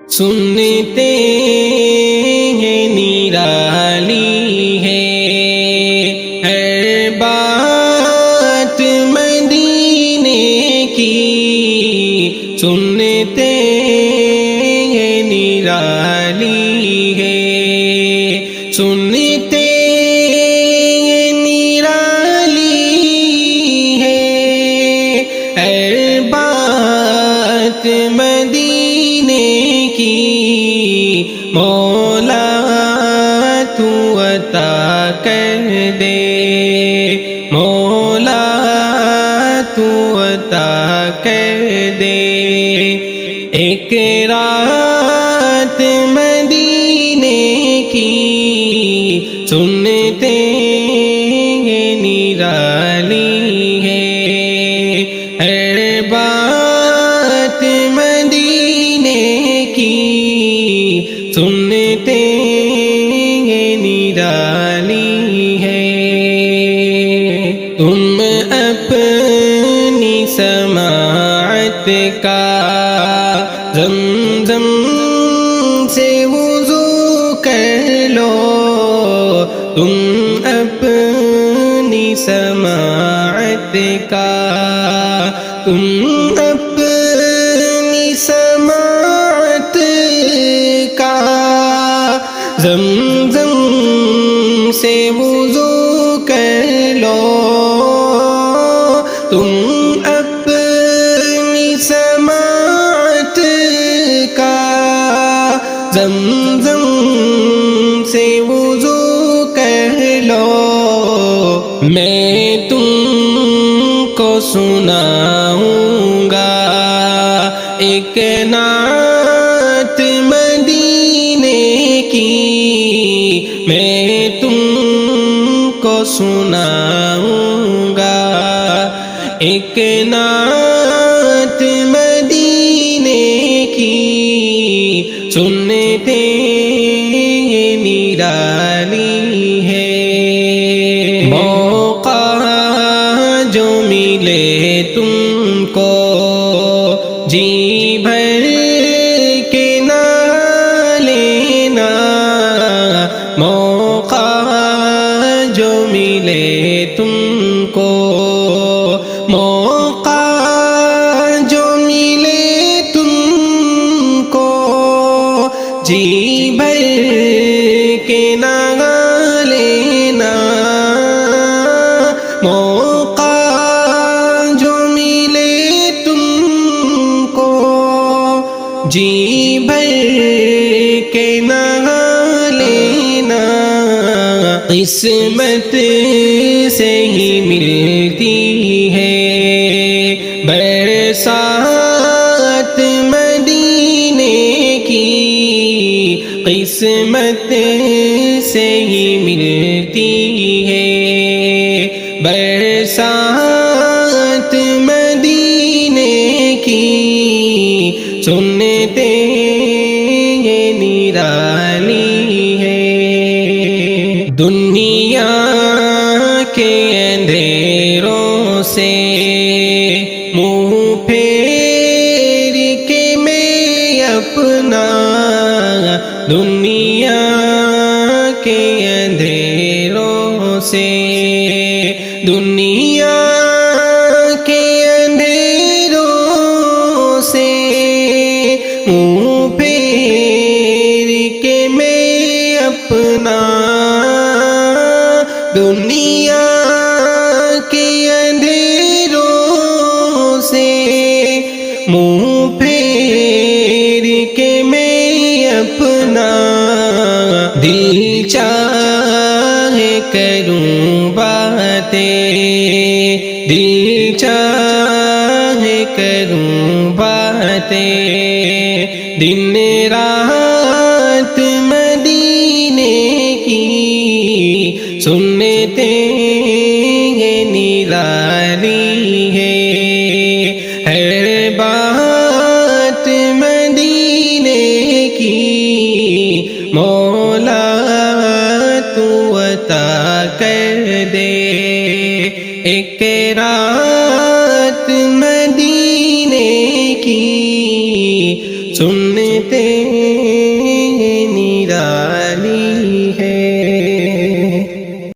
سنتے ہیں نرالی ہے ہر بات مدینے کی، سنتے ہیں نرالی ہے، سنتے ہیں نرالی ہے ہر بات مدینے کی، مولا تو عطا کر دے، مولا تو عطا کر دے، ایک رات مدینے کی، سنتے ہیں نرالی ہے ہر بات مدینے کی، سنتے ہیں نرالی ہے۔ تم اپنی سماعت کا زمزم سے وضو کر لو، تم اپنی سماعت کا، تم اپنی سماعت کا زمزم سے وضو کر لو، تم اپنی سماعت کا زمزم سے وضو کر لو، میں تم کو سناؤں گا ایک نعت مدینے کی، میں تم کو سناؤں گا ایک نعت مدینے کی، سنتے ہیں نرالی ہے۔ موقع جو ملے تم کو جی بھر کے نہ لینا، موقع جو ملے تم کو، موقع جو ملے تم کو جی بھر کے نہ لینا، موقع جو ملے تم کو جی بھر کے نہ لینا، قسمت سے ہی ملتی ہے برسات مدینے کی، قسمت سے ہی ملتی ہے برسات مدینے کی، سنتے ہیں نرالی ہے۔ دنیا کے اندھیروں سے منہ پھیر کے میں اپنا، دنیا کے اندھیروں سے، دنیا کے اندھیروں سے منہ پھیر کے میں اپنا، دنیا کے اندھیروں سے منہ پھیر کے میں اپنا، دل چاہے کروں باتیں، دل چاہے کروں باتیں، دن رات مدینے کی، سنتے ہیں نرالی ہے ہر بات مدینے کی، مولا تو عطا کر دے ایک رات مدینے کی، سنتے والی